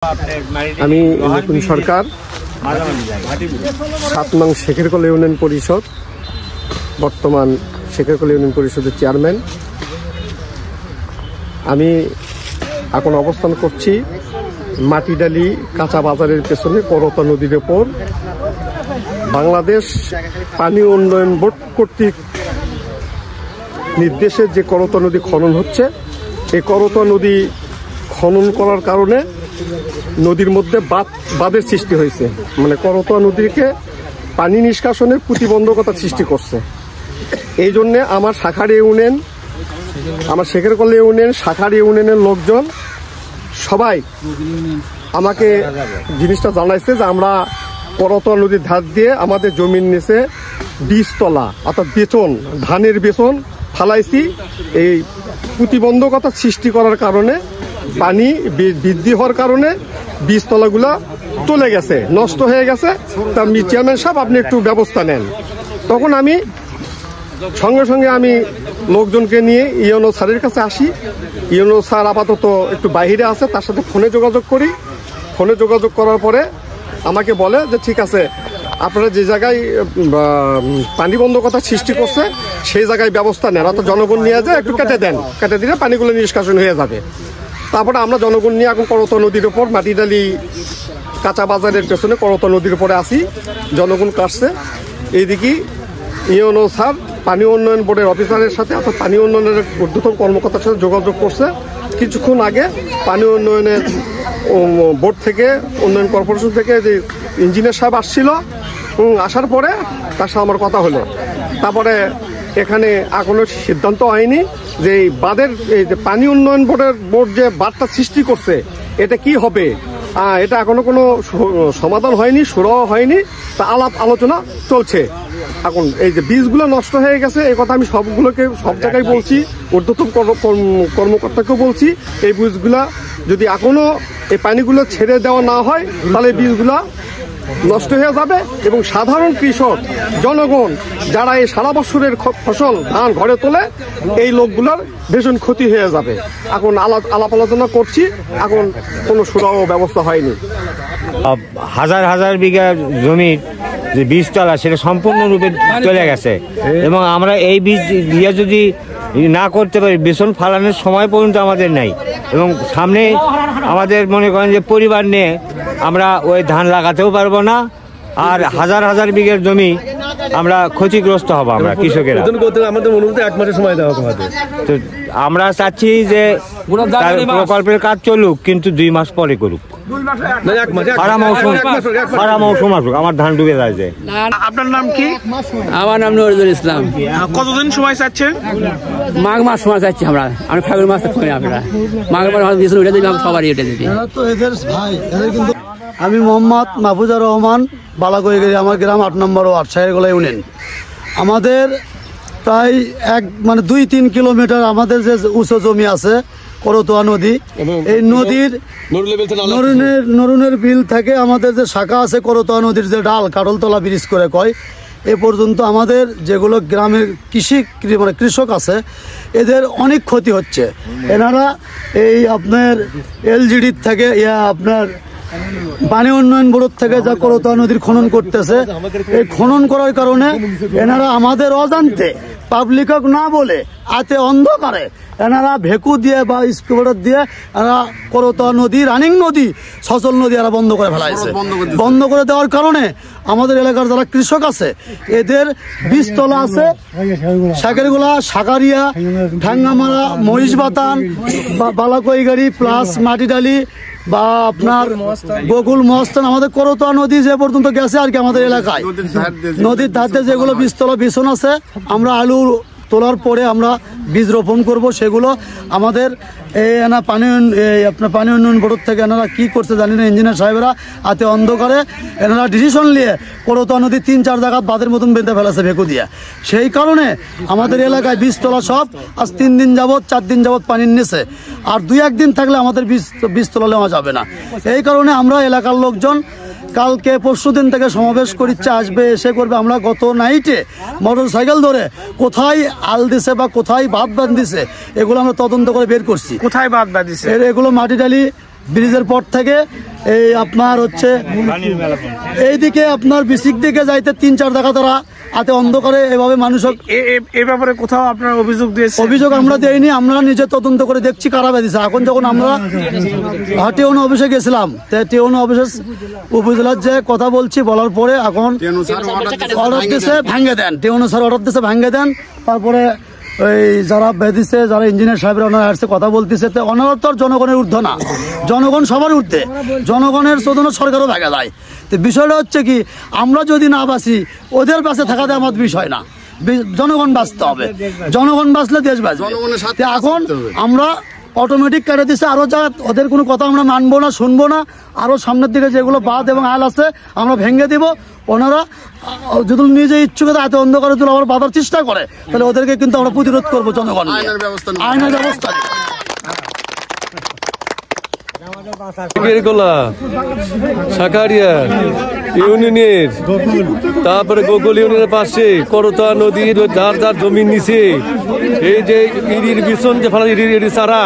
আমি নতুন সরকার 7 নং শেখেরকল ইউনিয়ন পরিষদ, বর্তমান শেখেরকল ইউনিয়ন পরিষদের চেয়ারম্যান। আমি এখন অবস্থান করছি মাটিডালি কাঁচা বাজারের পেছনে করতা নদীর ওপর। বাংলাদেশ পানি উন্নয়ন বোর্ড কর্তৃক নির্দেশে যে করতা নদী খনন হচ্ছে, এই করতা নদী খনন করার কারণে নদীর মধ্যে বাঁধের সৃষ্টি হয়েছে, মানে করতা নদীকে পানি নিষ্কাশনের প্রতিবন্ধকতা সৃষ্টি করছে। এই জন্যে আমার শাখার ইউনিয়ন, আমার শেখেরকল ইউনিয়ন, শাখার ইউনিয়নের লোকজন সবাই আমাকে জিনিসটা জানাইছে যে আমরা করতা নদীর ধার দিয়ে আমাদের জমির নিচে বীজতলা অর্থাৎ বেচন, ধানের বেচন ফালাইছি। এই প্রতিবন্ধকতা সৃষ্টি করার কারণে পানি বৃদ্ধি হওয়ার কারণে বীজতলাগুলা চলে গেছে, নষ্ট হয়ে গেছে। তা চেয়ারম্যান সাহেব, আপনি একটু ব্যবস্থা নেন। তখন আমি সঙ্গে সঙ্গে আমি লোকজনকে নিয়ে ইউনো স্যারের কাছে আসি। ইউনো স্যার আপাতত একটু বাইরে আছে, তার সাথে ফোনে যোগাযোগ করি। ফোনে যোগাযোগ করার পরে আমাকে বলে যে ঠিক আছে, আপনারা যে জায়গায় পানিবন্ধকতা সৃষ্টি করছে সেই জায়গায় ব্যবস্থা নেন, অর্থাৎ জনগণ নিয়ে যায় একটু কেটে দেন, কেটে দিলে পানিগুলো নিষ্কাশন হয়ে যাবে। তারপরে আমরা জনগণ নিয়ে এখন করতা নদীর ওপর মাটিডালি কাঁচা বাজারের পেছনে করতা নদীর উপরে আসি। জনগণ কাটছে। এইদিকে ইউনো স্যার পানি উন্নয়ন বোর্ডের অফিসারের সাথে, অর্থাৎ পানি উন্নয়নের ঊর্ধ্বতন কর্মকর্তার সাথে যোগাযোগ করছে। কিছুক্ষণ আগে পানি উন্নয়নের বোর্ড থেকে, উন্নয়ন কর্পোরেশন থেকে যে ইঞ্জিনিয়ার সাহেব আসছিল, আসার পরে তার সাথে আমার কথা হলো। তারপরে এখানে এখনো সিদ্ধান্ত হয়নি যে এই বাঁধের, এই যে পানি উন্নয়ন বোর্ড যে বাঁধটা সৃষ্টি করছে এটা কি হবে, এটা এখনো কোনো সমাধান হয়নি, সুরাহ হয়নি। তা আলাপ আলোচনা চলছে। এখন এই যে বীজগুলো নষ্ট হয়ে গেছে, এই কথা আমি সবগুলোকে সব জায়গায় বলছি, ঊর্ধ্বতন কর্মকর্তাকেও বলছি। এই বীজগুলা যদি এখনো এই পানিগুলো ছেড়ে দেওয়া না হয় তাহলে বীজগুলা নষ্ট হয়ে যাবে এবং সাধারণ কৃষক জনগণ যারা এই সারা বছরের ফসল ধান ঘরে তোলে, এই লোকগুলোর ভীষণ ক্ষতি হয়ে যাবে। এখন আলাপ আলোচনা করছি, এখন কোনো সুরাহ ব্যবস্থা হয়নি। হাজার হাজার বিঘা জমির যে বীজতলা সেটা সম্পূর্ণরূপে চলে গেছে এবং আমরা এই বীজ দিয়ে যদি না করতে পারি, বেসন ফালানোর সময় পর্যন্ত আমাদের নাই এবং সামনে আমাদের মনে করেন যে পরিবার নিয়ে আমরা ওই ধান লাগাতেও পারবো না। আর হাজার হাজার বিঘের জমি আমরা ক্ষতিগ্রস্ত হব আমরা কৃষকেরা। আমাদের অনুরোধ 1 মাসের সময় দেওয়া হবে। তো আমরা চাচ্ছি যে প্রকল্পের কাজ চলুক, কিন্তু 2 মাস পরে করুক। আমার ধান ডুবে যাচ্ছে। আপনার নাম কি? আমার নাম নজরুল ইসলাম। কতদিন সময় চাচ্ছেন? মাঘ মাস সময় চাচ্ছি আমরা। আমি ফাগুন মাসে করি, আপনারা মাঘ মাস উঠে দিবি, সবারই উঠে দিবি। আমি মোহাম্মদ মাহফুজার রহমান, বালাগড়ি, আমার গ্রাম 8 নম্বর ওয়ার্ড, শেখেরকল ইউনিয়ন। আমাদের প্রায় 2-3 কিলোমিটার আমাদের যে উঁচু জমি আছে করতোয়া নদী, এই নদীর নরুনের বিল থেকে আমাদের যে শাখা আছে করতোয়া নদীর যে ডাল কাটলতলা ব্রিজ করে কয়, এ পর্যন্ত আমাদের যেগুলো গ্রামের কৃষক আছে এদের অনেক ক্ষতি হচ্ছে। এনারা এই আপনার এলজিডির থেকে আপনার পানি উন্নয়ন বোর্ড থেকে যা করতোয়া নদীর খনন করতেছে, এই খনন করার কারণে এনারা আমাদের অজান্তে, পাবলিকক না বলে, হাতে অন্ধকারে এনারা ভেকু দিয়ে বা স্কুবার দিয়ে এরা করতোয়া নদী, রানিং নদী, সচল নদী এরা বন্ধ করে ফেলাইছে। বন্ধ করে দেওয়ার কারণে আমাদের এলাকার যারা কৃষক আছে এদের বীজতলা আছে, শাকেরগোলা, শাকারিয়া, ঠাঙ্গামারা, মহিষবাতান, বালাকইগাড়ি প্লাস মাটিডালি বা আপনার গোকুল মহস্থান, আমাদের করতোয়া নদী যে পর্যন্ত গেছে আর কি আমাদের এলাকায়। নদীর ধারে যেগুলো বীজতলা বিছন আছে, আমরা আলু তোলার পরে আমরা বীজ রোপণ করব, সেগুলো আমাদের আপনার পানি উন্নয়ন বোর্ড থেকে এনারা কি করছে জানি না, ইঞ্জিনিয়ার সাহেবরা হাতে অন্ধকারে এনারা ডিসিশন নিয়ে করতোয়া নদী 3-4 জায়গা বাঁধের মতন বেঁধে ফেলেছে ভেকু দিয়ে। সেই কারণে আমাদের এলাকায় বীজতলা সব আজ 3 দিন যাবৎ 4 দিন যাবৎ পানির নিচে, আর 2-1 দিন থাকলে আমাদের বীজতলা নেওয়া যাবে না। এই কারণে আমরা এলাকার লোকজন কালকে পরশুদিন থেকে সমাবেশ করছে, আসবে, এসে করবে। আমরা গত নাইটে মোটর সাইকেল ধরে কোথায় আল দিছে বা কোথায় বাঁধ দিছে এগুলো আমরা তদন্ত করে বের করছি। কোথায় বাঁধ দিছে? এগুলো মাটিডালি ব্রিজের পর থেকে এই আপনার হচ্ছে এইদিকে আপনার বিসিক দিকে যাইতে 3-4 টাকা তারা হাতে অন্ধকারে এভাবে মানুষ এ ব্যাপারে কোথাও আপনার অভিযোগ দিয়েছে? অভিযোগ আমরা দেইনি, আমরা নিজে তদন্ত করে দেখছি কারা বেঁধেছে। এখন যখন আমরা টিওনো অফিসে গেছিলাম, টিওনো অফিসে উপজেলার যে কথা বলছি, বলার পরে এখন অর্ডার দিছে ভাঙ্গে দেন, টিওনো স্যার অর্ডার দিছে ভাঙ্গে দেন। তারপরে ওই যারা বেঁধেছে, যারা ইঞ্জিনিয়ার সাহেবরা ওনারা আসছে কথা বলতেছে, তো ওনারা তো আর জনগণের ঊর্ধ্ব না, জনগণ সবার ঊর্ধ্বে, জনগণের জন্য সরকারও ভাগে যায়। তো বিষয়টা হচ্ছে কি, আমরা যদি না বাঁচি, ওদের পাশে থাকাতে আমার বিষয় না, জনগণ বাঁচতে হবে, জনগণ বাঁচলে দেশ বাঁচবে। এখন আমরা অটোমেটিক কেটে দিচ্ছে, আরো যা ওদের কোনো কথা আমরা মানবো না, শুনবো না। আরো সামনের দিকে যেগুলো বাঁধ এবং আল আছে আমরা ভেঙে দিব। ওনারা যদি নিজে ইচ্ছুকতা এত অন্ধকারে যদি আবার বাঁধার চেষ্টা করে, তাহলে ওদেরকে কিন্তু আমরা প্রতিরোধ করবো, জনগণ আইনের ব্যবস্থা শাকারিয়া ইউনিয়নের, তারপরে গোকুল ইউনিয়নের পাশে করতোয়া নদীর যার যার জমির নিচে এই যে ইরির বিছন যে ফালানো, ইরির চারা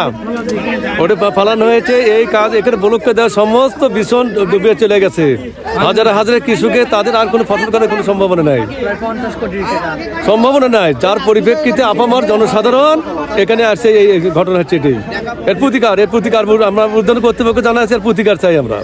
ওটা ফালানো হয়েছে। এই কাজ এখানে ব্লককে দেওয়া সমস্ত বিছন ডুবে চলে গেছে। হাজার হাজার কৃষকে তাদের আর কোনো ফসল করার কোনো সম্ভাবনা নাই, যার পরিপ্রেক্ষিতে আপামর জনসাধারণ এখানে আসছে। এই ঘটনা হচ্ছে এটাই, এর প্রতিকার আমরা উদ্যান কর্তৃপক্ষ জানা আছে, এর প্রতিকার চাই আমরা।